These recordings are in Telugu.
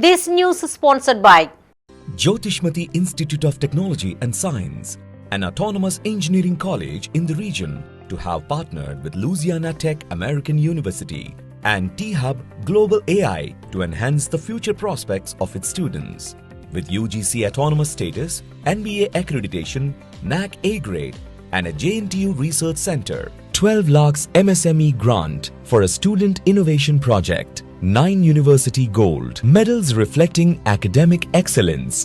This news is sponsored by Jyotishmati Institute of Technology and Science, an autonomous engineering college in the region, to have partnered with Louisiana Tech American University and T-Hub Global AI to enhance the future prospects of its students. With UGC autonomous status, NBA accreditation, NAC A grade, and a JNTU research center, 12 lakhs MSME grant for a student innovation project, 9 university gold medals reflecting academic excellence,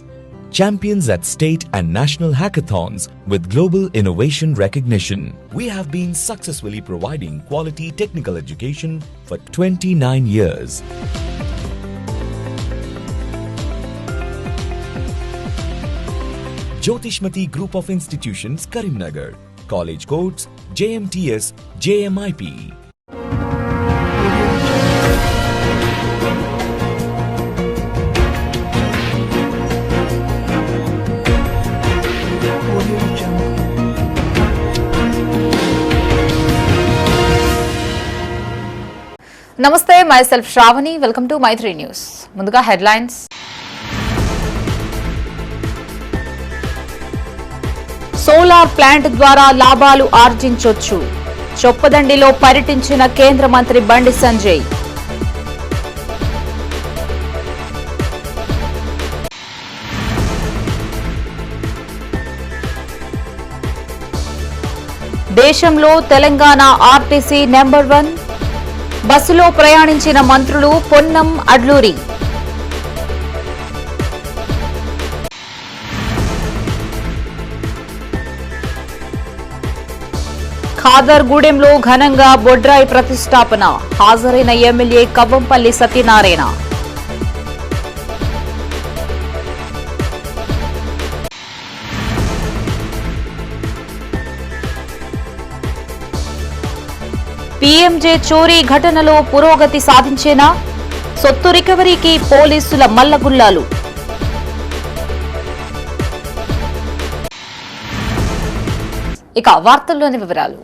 champions at state and national hackathons with global innovation recognition. We have been successfully providing quality technical education for 29 years. Jyotishmati Group of Institutions, Karimnagar. College codes JMTS, JMIP. Namaste, myself Shravani. Welcome to My3 News. Munduga headlines. Solar plant ద్వారా లాభాలు ఆర్జించొచ్చు. చొప్పదండిలో పర్యటించిన కేంద్ర మంత్రి బండి సంజయ్. దేశంలో తెలంగాణ ఆర్టీసీ నెంబర్ 1. బస్సులో ప్రయాణించిన మంత్రులు పొన్నం, అడ్లూరి. ఖాదర్గూడెంలో ఘనంగా బొడ్రాయి ప్రతిష్టాపన. హాజరైన ఎమ్మెల్యే కవ్వంపల్లి సత్యనారాయణ. పీఎంజే చోరీ ఘటనలో పురోగతి సాధించేనా? సొత్తు రికవరీకి పోలీసుల మల్లగుల్లాలు. ఇక వార్తల్లోని వివరాలు.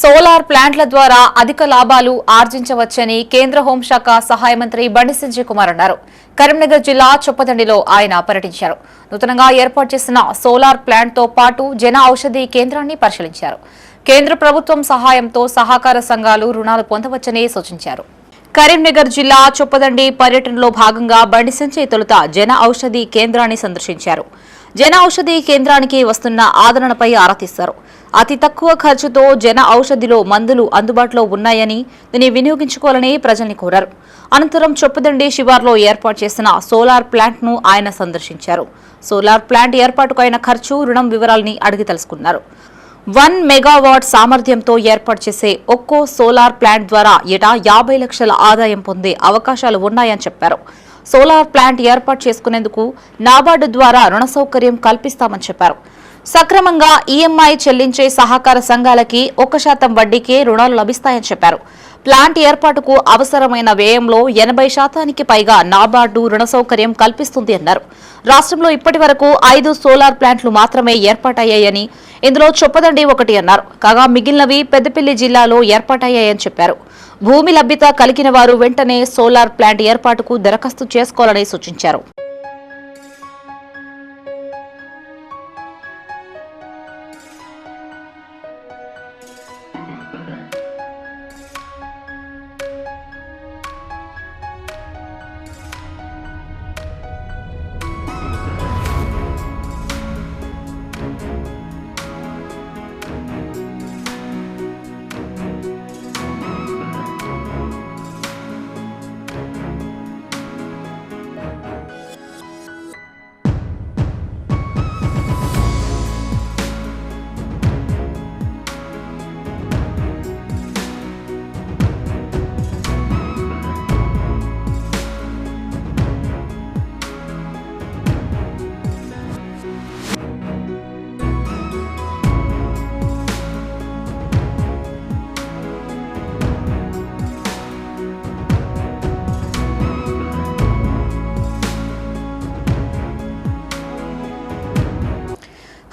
సోలార్ ప్లాంట్ల ద్వారా అధిక లాభాలు ఆర్జించవచ్చని కేంద్ర హోంశాఖ సహాయ మంత్రి బండి సంజయ్ కుమార్ అన్నారు. కరీంనగర్ జిల్లా చొప్పదండిలో ఆయన పర్యటించారు. నూతనంగా ఏర్పాటు చేసిన సోలార్ ప్లాంట్తో పాటు జన ఔషధి కేంద్రాన్ని పరిశీలించారు. కేంద్ర ప్రభుత్వం సహాయంతో సహకార సంఘాలు రుణాలు పొందవచ్చని సూచించారు. కరీంనగర్ జిల్లా చొప్పదండి పర్యటనలో భాగంగా బండి సంజయ్ తొలుత జన ఔషధి కేంద్రాన్ని సందర్శించారు. జన ఔషధి కేంద్రానికి వస్తున్న ఆదరణపై ఆరా తీశారు. అతి తక్కువ ఖర్చుతో జన ఔషధిలో మందులు అందుబాటులో ఉన్నాయని దీన్ని వినియోగించుకోవాలని ప్రజల్ని కోరారు. అనంతరం చొప్పదండి శివార్లో ఏర్పాటు చేసిన సోలార్ ప్లాంట్ ను ఆయన సందర్శించారు. సోలార్ ప్లాంట్ ఏర్పాటుకు అయిన ఖర్చు, రుణం వివరాలని అడిగి తెలుసుకున్నారు. 1 మెగావాట్ సామర్థ్యంతో ఏర్పాటు చేసే ఒక్కో సోలార్ ప్లాంట్ ద్వారా ఏటా 50 లక్షల ఆదాయం పొందే అవకాశాలు ఉన్నాయని చెప్పారు. సోలార్ ప్లాంట్ ఏర్పాటు చేసుకునేందుకు నాబార్డు ద్వారా రుణ సౌకర్యం కల్పిస్తామని చెప్పారు. సక్రమంగా ఈఎంఐ చెల్లించే సహకార సంఘాలకి 1% వడ్డీకే రుణాలు లభిస్తాయని చెప్పారు. ప్లాంట్ ఏర్పాటుకు అవసరమైన వ్యయంలో 80% పైగా నాబార్డు రుణ సౌకర్యం కల్పిస్తుంది అన్నారు. రాష్ట్రంలో ఇప్పటి వరకు 5 సోలార్ ప్లాంట్లు మాత్రమే ఏర్పాటయ్యాయని, ఇందులో చొప్పదండి ఒకటి అన్నారు. కాగా మిగిలినవి పెద్దపల్లి జిల్లాలో ఏర్పాటయ్యాయని చెప్పారు. భూమి లభ్యత కలిగిన వారు వెంటనే సోలార్ ప్లాంట్ ఏర్పాటుకు దరఖాస్తు చేసుకోవాలని సూచించారు.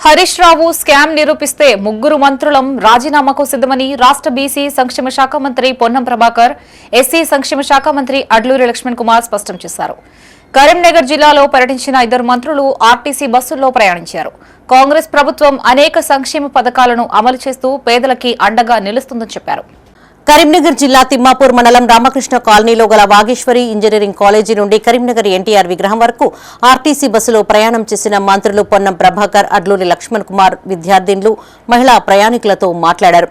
హరీష్ రావు స్కామ్ నిరూపిస్తే ముగ్గురు మంత్రులం రాజీనామాకు సిద్ధమని రాష్ట్ర బీసీ సంక్షేమ శాఖ మంత్రి పొన్నం ప్రభాకర్, ఎస్సీ సంక్షేమ శాఖ మంత్రి అడ్లూరి లక్ష్మణ్ కుమార్ స్పష్టం చేశారు. కరీంనగర్ జిల్లాలో పర్యటించిన 2 మంత్రులు ఆర్టీసీ బస్సుల్లో ప్రయాణించారు. కాంగ్రెస్ ప్రభుత్వం అనేక సంక్షేమ పథకాలను అమలు చేస్తూ పేదలకి అండగా నిలుస్తుందని చెప్పారు. కరీంనగర్ జిల్లా తిమ్మాపూర్ మండలం రామకృష్ణ కాలనీలో గల వాగేశ్వరి ఇంజనీరింగ్ కాలేజీ నుండి కరీంనగర్ ఎన్టీఆర్ విగ్రహం వరకు ఆర్టీసీ బస్సులో ప్రయాణం చేసిన మంత్రులు పొన్నం ప్రభాకర్, అడ్లూరి లక్ష్మణ్ కుమార్ విద్యార్థినులు, మహిళా ప్రయాణికులతో మాట్లాడారు.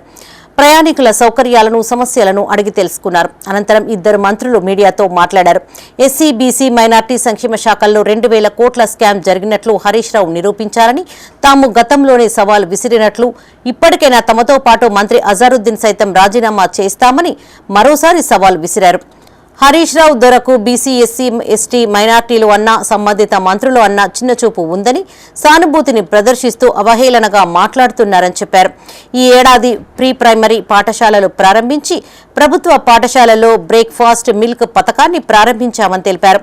ప్రయాణికుల సౌకర్యాలను, సమస్యలను అడిగి తెలుసుకున్నారు. అనంతరం 2 మంత్రులు మీడియాతో మాట్లాడారు. ఎస్సీ, బీసీ, మైనార్టీ సంక్షేమ శాఖల్లో 2000 కోట్ల స్కామ్ జరిగినట్లు హరీష్ రావు నిరూపించారని, తాము గతంలోనే సవాల్ విసిరినట్లు, ఇప్పటికైనా తమతో పాటు మంత్రి అజారుద్దీన్ సైతం రాజీనామా చేస్తామని మరోసారి సవాల్ విసిరారు. Harish Rao దొరకు BC, SC, ST, మైనార్టీలు అన్న, సంబంధిత మంత్రులు అన్న చిన్నచూపు ఉందని, సానుభూతిని ప్రదర్శిస్తూ అవహేళనగా మాట్లాడుతున్నారని చెప్పారు. ఈ ఏడాది ప్రీ ప్రైమరీ పాఠశాలలు ప్రారంభించి ప్రభుత్వ పాఠశాలల్లో బ్రేక్ఫాస్ట్, మిల్క్ పథకాన్ని ప్రారంభించామని తెలిపారు.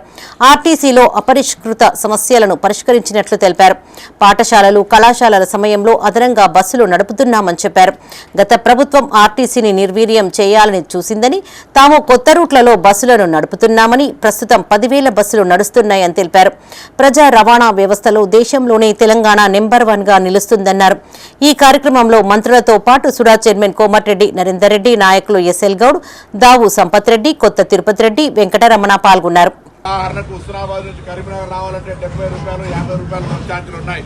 ఆర్టీసీలో అపరిష్కృత సమస్యలను పరిష్కరించినట్లు తెలిపారు. పాఠశాలలు, కళాశాలల సమయంలో అదనంగా బస్సులు నడుపుతున్నామని చెప్పారు. గత ప్రభుత్వం ఆర్టీసీని నిర్వీర్యం చేయాలని చూసిందని, తాము కొత్త రూట్లలో బస్సులను నడుపుతున్నామని, ప్రస్తుతం 10,000 బస్సులు నడుస్తున్నాయని తెలిపారు. ప్రజా రవాణా వ్యవస్థలో దేశంలోనే తెలంగాణ నెంబర్ 1గా నిలుస్తుందన్నారు. ఈ కార్యక్రమంలో మంత్రులతో పాటు సుడా చైర్మన్ కోమటిరెడ్డి నరేందర్ రెడ్డి, నాయకులు ఎస్ఎల్ గౌడ్, దావు సంపత్ రెడ్డి, కొత్త తిరుపతి రెడ్డి, వెంకటరమణ పాల్గొన్నారు. ఉదాహరణకు హుస్నాబాద్ నుంచి కరీంనగర్ రావాలంటే 70 రూపాయలు, 50 రూపాయలు బస్ ఛార్జీలు ఉన్నాయి.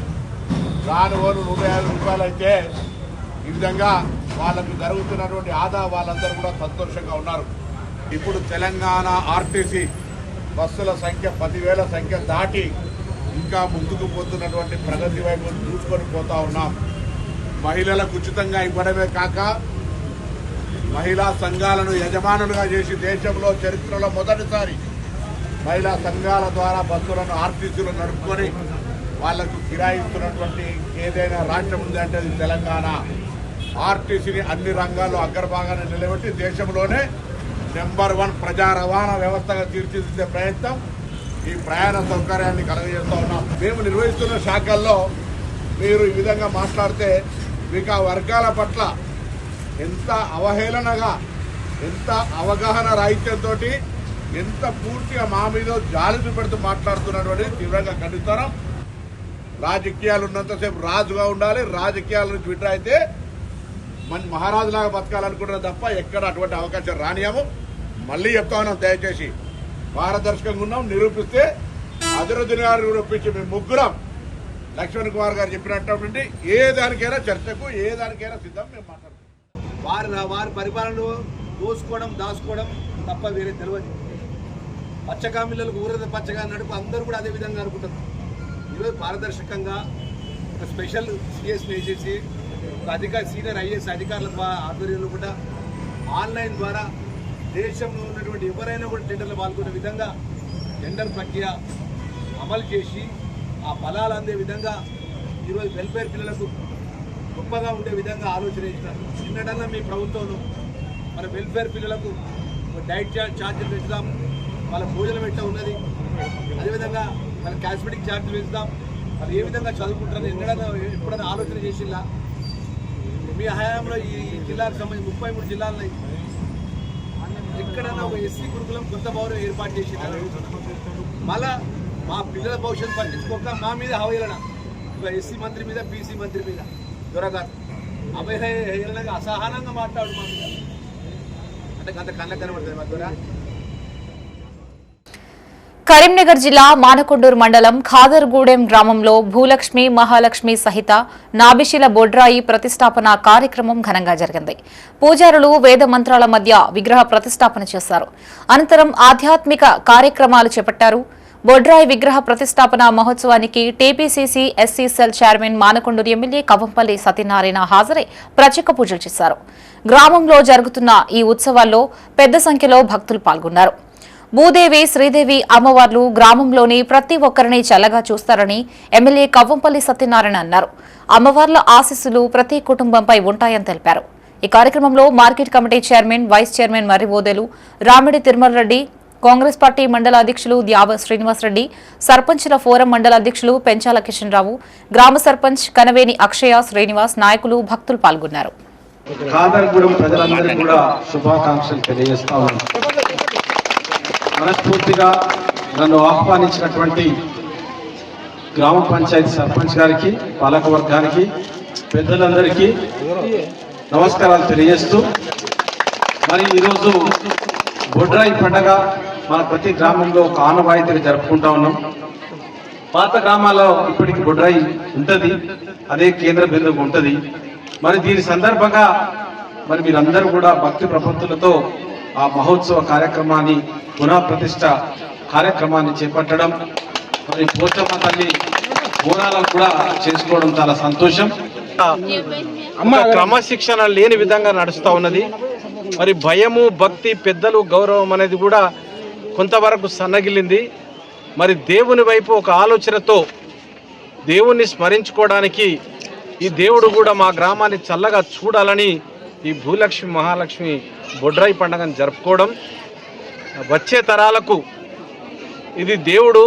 రాను 150 రూపాయలు అయితే ఈ విధంగా వాళ్ళకు జరుగుతున్నటువంటి ఆదా వాళ్ళందరూ కూడా సంతోషంగా ఉన్నారు. ఇప్పుడు తెలంగాణ ఆర్టీసీ బస్సుల సంఖ్య 10,000 సంఖ్య దాటి ఇంకా ముందుకు పోతున్నటువంటి ప్రగతి వైపు చూసుకొని పోతా ఉన్నాం. మహిళలకు ఉచితంగా ఇవ్వడమే కాక మహిళా సంఘాలను యజమానులుగా చేసి దేశంలో చరిత్రలో మొదటిసారి మహిళా సంఘాల ద్వారా బస్సులను ఆర్టీసీలు నడుపుకొని వాళ్లకు కిరాయిస్తున్నటువంటి ఏదైనా రాష్ట్రం ఉందంటే అది తెలంగాణ. ఆర్టీసీని అన్ని రంగాల్లో అగ్రభాగాన్ని నిలబెట్టి దేశంలోనే నెంబర్ 1 ప్రజా రవాణా వ్యవస్థగా తీర్చిదిద్దే ప్రయత్నం, ఈ ప్రయాణ సౌకర్యాన్ని కలుగజేస్తూ ఉన్నాం. మేము నిర్వహిస్తున్న శాఖల్లో మీరు ఈ విధంగా మాట్లాడితే మీకు ఆ వర్గాల పట్ల ఎంత అవహేళనగా, ఎంత అవగాహన రాహిత్యంతో, ఎంత పూర్తిగా మా మీద జాలి చూపెడుతూ మాట్లాడుతున్నటువంటి తీవ్రంగా ఖండిస్తాం. రాజకీయాలు ఉన్నంతసేపు రాజుగా ఉండాలి, రాజకీయాల నుంచి విడ్రా అయితే మన మహారాజులాగా బతకాలనుకుంటున్నాం తప్ప ఎక్కడ అటువంటి అవకాశం రానియాము. మళ్ళీ చెప్తా ఉన్నాం, దయచేసి పారదర్శకంగా ఉన్నాం. నిరూపిస్తే అజరుద్దీన్ గారు నిరూపించి మేము ముగ్గురం లక్ష్మణ్ కుమార్ గారు చెప్పినటువంటి ఏ దానికైనా చర్చకు, ఏ దానికైనా సిద్ధం మేము మాట్లాడుతాం. వారి పరిపాలనలో దోసుకోవడం, దాచుకోవడం తప్ప వేరే తెలియదు. పచ్చకామిళ్ళకు ఊరద పచ్చగా నడుపు అందరూ కూడా అదే విధంగా అనుకుంటారు. ఈరోజు పారదర్శకంగా ఒక స్పెషల్ సిఎస్ వేసేసి ఒక సీనియర్ ఐఏఎస్ అధికారుల ద్వారా ఆధ్వర్యంలో కూడా ఆన్లైన్ ద్వారా దేశంలో ఉన్నటువంటి ఎవరైనా కూడా టెండర్లు పాల్గొనే విధంగా టెండర్ ప్రక్రియ అమలు చేసి ఆ ఫలాలు అందే విధంగా ఈరోజు వెల్ఫేర్ పిల్లలకు గొప్పగా ఉండే విధంగా ఆలోచన చేసినారు. నిన్నటన్నా మీ ప్రభుత్వంలో మన వెల్ఫేర్ పిల్లలకు డైట్ ఛార్జీలు పెంచుదాం, వాళ్ళ భోజనం ఎట్లా ఉన్నది, అదేవిధంగా వాళ్ళ కాస్మెటిక్ ఛార్జీలు పెంచుదాం, వాళ్ళు ఏ విధంగా చదువుకుంటారని ఎప్పుడైనా ఆలోచన చేసిందా? మీ హయాంలో ఈ జిల్లాకు సంబంధించి 33 జిల్లాలని ఎక్కడైనా ఒక ఎస్సీ గురుకులం కొత్త భవనం ఏర్పాటు చేసినారు. మళ్ళా మా పిల్లల భవిష్యత్తు పట్టించుకోక మా మీద అవహేళన, ఒక ఎస్సీ మంత్రి మీద, బీసీ మంత్రి మీద దొరగారు అవహేళనగా అసహనంగా మాట్లాడు మా మీద. అంటే అంత కళ్ళ కనబడుతుంది మా దొర. కరీంనగర్ జిల్లా మానకొండూరు మండలం ఖాదర్గూడెం గ్రామంలో భూలక్ష్మి, మహాలక్ష్మి సహిత నాభిశిల బొడ్రాయి ప్రతిష్టాపన కార్యక్రమం ఘనంగా జరిగింది. పూజారులు వేద మంత్రాల మధ్య విగ్రహ ప్రతిష్టాపన చేశారు. అనంతరం ఆధ్యాత్మిక కార్యక్రమాలు చేపట్టారు. బొడ్రాయి విగ్రహ ప్రతిష్టాపన మహోత్సవానికి TPCC SC cell chairman Manakondur MLA Kavampalli Satyanarayana హాజరై ప్రత్యేక పూజలు చేశారు. గ్రామంలో జరుగుతున్న ఈ ఉత్సవాల్లో పెద్ద సంఖ్యలో భక్తులు పాల్గొన్నారు. భూదేవి, శ్రీదేవి అమ్మవార్లు గ్రామంలోని ప్రతి ఒక్కరిని చల్లగా చూస్తారని ఎమ్మెల్యే కవ్వంపల్లి సత్యనారాయణ అన్నారు. అమ్మవార్ల ఆశీస్సులు ప్రతి కుటుంబంపై ఉంటాయని తెలిపారు. ఈ కార్యక్రమంలో market committee chairman, vice chairman మర్రిబోదెలు, రామిడి తిరుమల రెడ్డి, కాంగ్రెస్ పార్టీ మండల అధ్యక్షులు ద్యావ శ్రీనివాసరెడ్డి, సర్పంచ్ల ఫోరం మండల అధ్యక్షులు పెంచాల కిషన్ రావు, గ్రామ సర్పంచ్ కనవేని అక్షయ శ్రీనివాస్, నాయకులు, భక్తులు పాల్గొన్నారు. ఖాదర్గూడెం ప్రజలందరికీ కూడా శుభాకాంక్షలు తెలియజేస్తా ఉన్నాం. మనస్ఫూర్తిగా నన్ను ఆహ్వానించినటువంటి గ్రామ పంచాయతీ సర్పంచ్ గారికి, పాలక వర్గానికి, పెద్దలందరికీ నమస్కారాలు తెలియజేస్తూ, మరి ఈరోజు బొడ్రాయి పండగ మన ప్రతి గ్రామంలో ఒక ఆనవాయితీగా జరుపుకుంటా ఉన్నాం. పాత గ్రామాల్లో ఇప్పటికి బొడ్రాయి ఉంటుంది, అదే కేంద్ర బిందువు ఉంటుంది. మరి దీని సందర్భంగా మరి మీరందరూ కూడా భక్తి ప్రపత్తులతో ఆ మహోత్సవ కార్యక్రమాన్ని, పునఃప్రతిష్ఠ కార్యక్రమాన్ని చేపట్టడం, మరి పోచమ్మ తల్లి బోనాలను కూడా చేసుకోవడం చాలా సంతోషం. అమ్మ క్రమశిక్షణ లేని విధంగా నడుస్తూ ఉన్నది. మరి భయము, భక్తి, పెద్దలు గౌరవం అనేది కూడా కొంతవరకు సన్నగిల్లింది. మరి దేవుని వైపు ఒక ఆలోచనతో దేవుణ్ణి స్మరించుకోవడానికి ఈ దేవుడు కూడా మా గ్రామాన్ని చల్లగా చూడాలని ఈ భూలక్ష్మి మహాలక్ష్మి బొడ్రాయి పండుగను జరుపుకోవడం, వచ్చే తరాలకు ఇది దేవుడు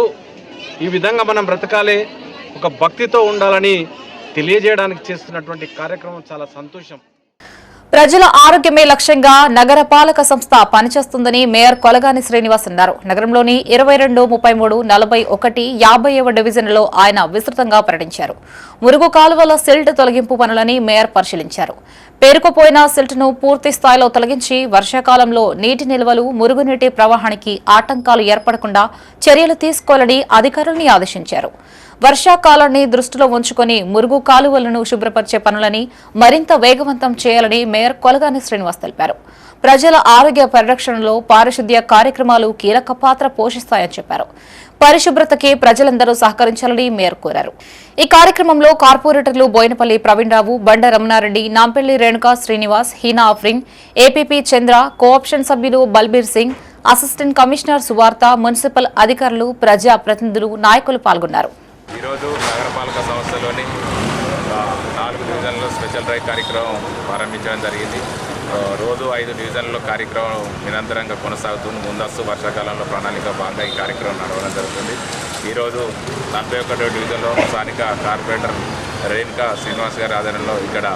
ఈ విధంగా మనం బ్రతకాలే, ఒక భక్తితో ఉండాలని తెలియజేయడానికి చేస్తున్నటువంటి కార్యక్రమం చాలా సంతోషం. ప్రజల ఆరోగ్యమే లక్ష్యంగా నగర పాలక సంస్థ పనిచేస్తుందని మేయర్ కొలగాని శ్రీనివాస్ అన్నారు. నగరంలోని 22, 33, 41, 50వ డివిజన్లలో ఆయన విస్తృతంగా పర్యటించారు. మురుగు కాలువల సిల్ట్ తొలగింపు పనులని మేయర్ పరిశీలించారు. పేరుకుపోయిన సిల్ట్ను పూర్తి స్థాయిలో తొలగించి వర్షాకాలంలో నీటి నిల్వలు, మురుగునీటి ప్రవాహానికి ఆటంకాలు ఏర్పడకుండా చర్యలు తీసుకోవాలని అధికారులను ఆదేశించారు. వర్షాకాలాన్ని దృష్టిలో ఉంచుకుని మురుగు కాలువలను శుభ్రపరిచే పనులని మరింత వేగవంతం చేయాలని మేయర్ కొలగాని శ్రీనివాస్ తెలిపారు. ప్రజల ఆరోగ్య పరిరక్షణలో పారిశుద్ధ్య కార్యక్రమాలు కీలక పాత్ర పోషిస్తాయని చెప్పారు. పరిశుభ్రతకి ప్రజలందరూ సహకరించాలని మేయర్ కోరారు. ఈ కార్యక్రమంలో కార్పొరేటర్లు బోయినపల్లి ప్రవీణ్ రావు, బండ రమణారెడ్డి, నాంపల్లి రేణుకా శ్రీనివాస్, హీనా ఆఫ్రిన్, ఏపీపీ చంద్ర, కోఆప్షన్ సభ్యులు బల్బీర్ సింగ్, అసిస్టెంట్ కమిషనర్ సువార్త, మున్సిపల్ అధికారులు, ప్రజా ప్రతినిధులు, నాయకులు పాల్గొన్నారు. ఈరోజు నగరపాలక సంస్థలోని 4 డివిజన్లో స్పెషల్ డ్రైవ్ కార్యక్రమం ప్రారంభించడం జరిగింది. రోజు 5 డివిజన్లలో కార్యక్రమం నిరంతరంగా కొనసాగుతుంది. ముందస్తు వర్షాకాలంలో ప్రణాళిక భాగంగా ఈ కార్యక్రమం నడవడం జరుగుతుంది. ఈరోజు 41వ డివిజన్లో స్థానిక కార్పొరేటర్ రేణుకా శ్రీనివాస్ గారి ఆధ్వర్యంలో ఇక్కడ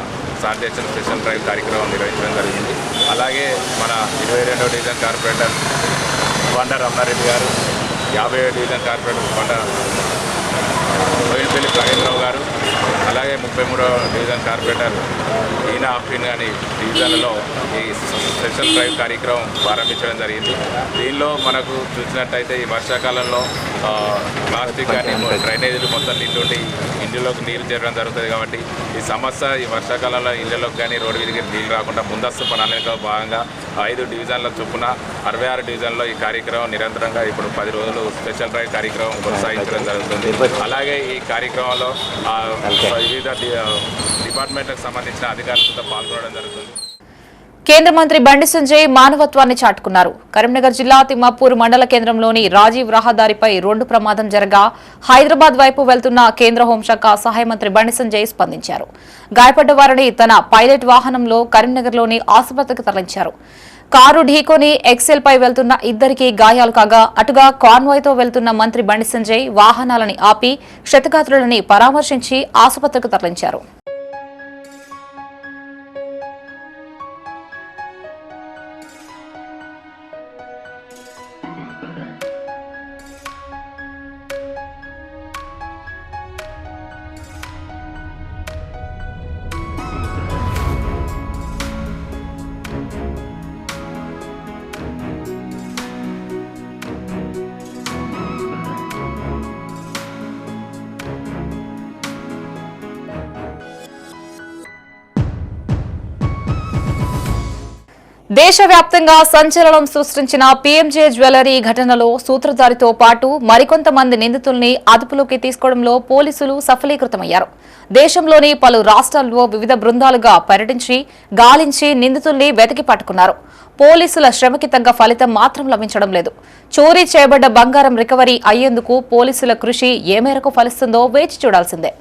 శానిటేషన్ స్పెషల్ డ్రైవ్ కార్యక్రమం నిర్వహించడం జరిగింది. అలాగే మన 22వ డివిజన్ కార్పొరేటర్ బండ రమణారెడ్డి గారు, 50వ డివిజన్ కార్పొరేటర్ బండ బోయినపల్లి ప్రవీణ్ రావు గారు, అలాగే 33వ డివిజన్ కార్పొరేటర్ హీనా ఆఫ్రిన్ గారి డివిజన్లలో ఈ స్పెషల్ డ్రైవ్ కార్యక్రమం ప్రారంభించడం జరిగింది. దీనిలో మనకు చూసినట్టయితే ఈ వర్షాకాలంలో ప్లాస్టిక్ కానీ డ్రైనేజీలు మొత్తం నిండుండి ఇండ్లలోకి నీరు చేరడం జరుగుతుంది. కాబట్టి ఈ సమస్య ఈ వర్షాకాలంలో ఇళ్లలోకి కానీ రోడ్డు మీదకి నీళ్ళు రాకుండా ముందస్తు ప్రణాళికలో భాగంగా 5 డివిజన్ల చొప్పున 66 డివిజన్లో ఈ కార్యక్రమం నిరంతరంగా ఇప్పుడు 10 రోజులు స్పెషల్ డ్రైవ్ కార్యక్రమం కొనసాగించడం జరుగుతుంది. అలాగే ఈ కార్యక్రమంలో వివిధ డిపార్ట్మెంట్లకు సంబంధించిన అధికారులతో పాల్గొనడం జరుగుతుంది. కేంద్ర మంత్రి బండి సంజయ్ మానవత్వాన్ని చాటుకున్నారు. కరీంనగర్ జిల్లా తిమ్మాపూర్ మండల కేంద్రంలోని రాజీవ్ రహదారిపై రోడ్డు ప్రమాదం జరగా హైదరాబాద్ వైపు వెళ్తున్న కేంద్ర హోంశాఖ సహాయ మంత్రి బండి సంజయ్ స్పందించారు. గాయపడ్డ వారిని తన పైలట్ వాహనంలో కరీంనగర్లోని ఆసుపత్రికి తరలించారు. కారు ఢీకొని ఎక్సెల్ పై వెళ్తున్న ఇద్దరికి గాయాలు కాగా, అటుగా కాన్వాయ్తో వెళ్తున్న మంత్రి బండి సంజయ్ వాహనాలని ఆపి క్షతగాత్రులని పరామర్శించి ఆసుపత్రికి తరలించారు. దేశవ్యాప్తంగా సంచలనం సృష్టించిన పీఎంజే జ్యువెలరీ ఘటనలో సూత్రధారితో పాటు మరికొంతమంది నిందితుల్ని అదుపులోకి తీసుకోవడంలో పోలీసులు సఫలీకృతమయ్యారు. దేశంలోని పలు రాష్ట్రాల్లో వివిధ బృందాలుగా పర్యటించి గాలించి నిందితుల్ని వెతికి పట్టుకున్నారు. పోలీసుల శ్రమకి తగ్గ ఫలితం మాత్రం లభించడం లేదు. చోరీ చేయబడ్డ బంగారం రికవరీ అయ్యేందుకు పోలీసుల కృషి ఏ మేరకు ఫలిస్తుందో వేచి చూడాల్సిందే.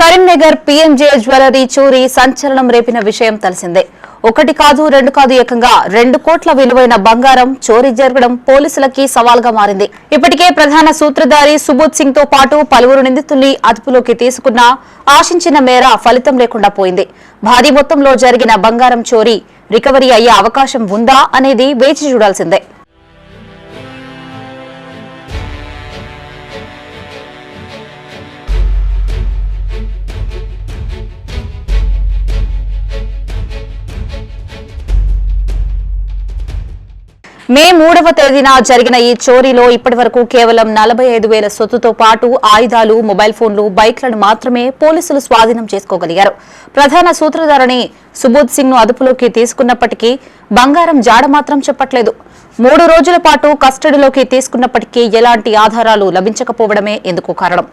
కరీంనగర్ పీఎంజే జ్యువెలరీ చోరీ సంచలనం రేపిన విషయం తెలిసిందే. ఒకటి కాదు రెండు కాదు ఏకంగా 2 కోట్ల విలువైన బంగారం చోరీ జరగడం పోలీసులకి సవాల్గా మారింది. ఇప్పటికే ప్రధాన సూత్రధారి సుబోధ్ సింగ్ తో పాటు పలువురు నిందితుల్ని అదుపులోకి తీసుకున్నా ఆశించిన మేర ఫలితం లేకుండా పోయింది. భారీ మొత్తంలో జరిగిన బంగారం చోరీ రికవరీ అయ్యే అవకాశం ఉందా అనేది వేచి చూడాల్సిందే. మే 3వ తేదీన జరిగిన ఈ చోరీలో ఇప్పటివరకు కేవలం 45,000 సొత్తుతో పాటు ఆయుధాలు, మొబైల్ ఫోన్లు, బైక్లను మాత్రమే పోలీసులు స్వాధీనం చేసుకోగలిగారు. ప్రధాన సూత్రధారిని సుబోధ్ సింగ్ ను అదుపులోకి తీసుకున్నప్పటికీ బంగారం జాడ మాత్రం చెప్పట్లేదు. 3 రోజుల పాటు కస్టడీలోకి తీసుకున్నప్పటికీ ఎలాంటి ఆధారాలు లభించకపోవడమే ఎందుకు కారణం.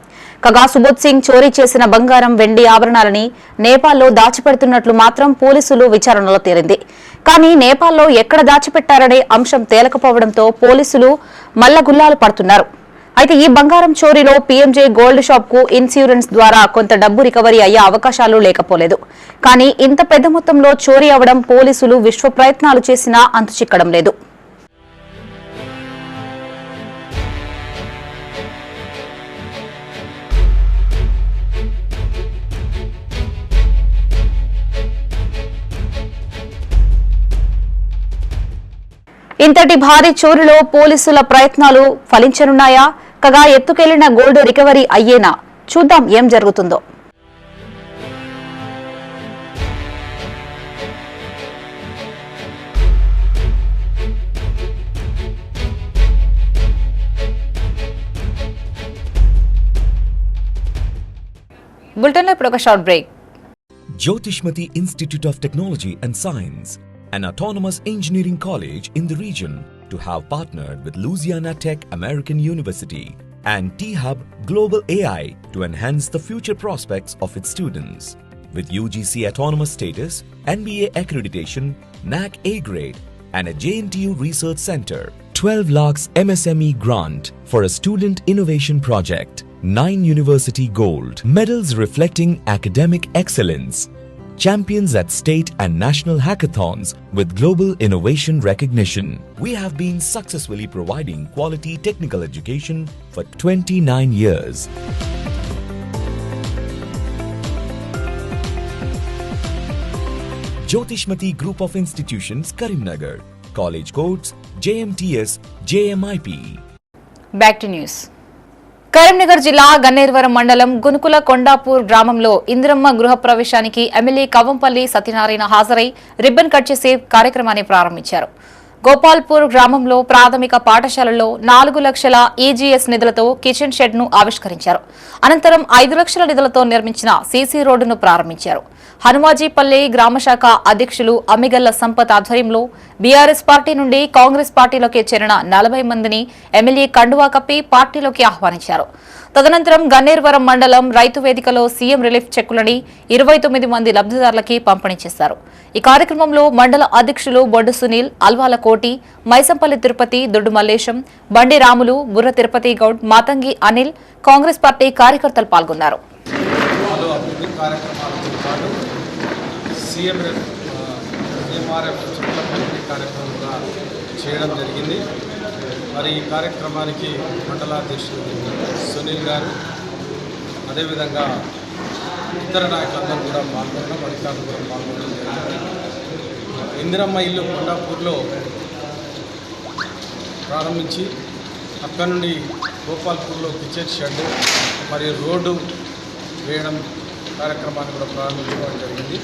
కాగా సుబోధ్ సింగ్ చోరీ చేసిన బంగారం, వెండి ఆభరణాలని నేపాల్లో దాచిపెడుతున్నట్లు మాత్రం పోలీసులు విచారణలో తేలింది. కానీ నేపాల్లో ఎక్కడ దాచిపెట్టారనే అంశం తేలకపోవడంతో పోలీసులు మల్లగుల్లాలు పడుతున్నారు. అయితే ఈ బంగారం చోరీలో పీఎంజే గోల్డ్ షాప్ కు ఇన్సూరెన్స్ ద్వారా కొంత డబ్బు రికవరీ అయ్యే అవకాశాలు లేకపోలేదు. కానీ ఇంత పెద్ద మొత్తంలో చోరీ అవడం పోలీసులు విశ్వ ప్రయత్నాలు చేసినా అంతుచిక్కడం లేదు. ఇంతటి భారీ చోరీలో పోలీసుల ప్రయత్నాలు ఫలించనున్నాయా? కాగా ఎత్తుకెళ్లిన గోల్డ్ రికవరీ అయ్యేనా? చూద్దాం ఏం జరుగుతుందో. బులెటిన్లో ఇప్పుడు ఒక short break. Jyotishmati Institute of Technology and Science, an autonomous engineering college in the region, to have partnered with Louisiana Tech American University and T-Hub Global AI to enhance the future prospects of its students. With UGC autonomous status, NBA accreditation, NAC A grade, and a JNTU research center, 12 lakhs MSME grant for a student innovation project, 9 university gold medals reflecting academic excellence, champions at state and national hackathons with global innovation recognition. We have been successfully providing quality technical education for 29 years. Jyotishmati Group of Institutions, Karimnagar. College codes JMTS, JMIP. Back to news. Karimnagar జిల్లా గన్నేరువరం మండలం గునుకుల కొండాపూర్ గ్రామంలో ఇందిరమ్మ గృహ ప్రవేశానికి ఎమ్మెల్యే కవ్వంపల్లి సత్యనారాయణ హాజరై రిబ్బన్ కట్ చేసే కార్యక్రమాన్ని ప్రారంభించారు. గోపాల్పూర్ గ్రామంలో ప్రాథమిక పాఠశాలలో 4 లక్షల ఈజీఎస్ నిధులతో కిచెన్ షెడ్ ను ఆవిష్కరించారు. అనంతరం 5 లక్షల నిధులతో నిర్మించిన సీసీ రోడ్డును ప్రారంభించారు. హనుమాజీపల్లి గ్రామశాఖ అధ్యక్షులు అమ్మిగల్ల సంపత్ ఆధ్వర్యంలో బీఆర్ఎస్ పార్టీ నుండి కాంగ్రెస్ పార్టీలోకి చేరిన 40 మందిని ఎమ్మెల్యే కండువా కప్పి పార్టీలోకి ఆహ్వానించారు. తదనంతరం గన్నేరువరం మండలం రైతు వేదికలో సీఎం రిలీఫ్ చెక్కులని 29 మంది లబ్ధిదారులకి పంపిణీ చేశారు. ఈ కార్యక్రమంలో మండల అధ్యక్షులు బొడ్డు సునీల్, అల్వాల కోటి, మైసంపల్లి తిరుపతి, దొడ్డు మల్లేశం, బండి రాములు, బుర్ర తిరుపతి గౌడ్, మాతంగి అనిల్, కాంగ్రెస్ పార్టీ కార్యకర్తలు పాల్గొన్నారు. చేయడం జరిగింది. మరి ఈ కార్యక్రమానికి మండలాధ్యక్షులు సునీల్ గారు, అదేవిధంగా ఇతర నాయకులందరూ కూడా పాల్గొనడం, అధికారులు కూడా పాల్గొనడం జరిగింది. ఇందిరమ్మ ఇల్లు కొండాపూర్లో ప్రారంభించి అక్కడ నుండి గోపాల్పూర్లో కిచెన్ షెడ్ మరియు రోడ్డు వేయడం కార్యక్రమాన్ని కూడా ప్రారంభించడం జరిగింది.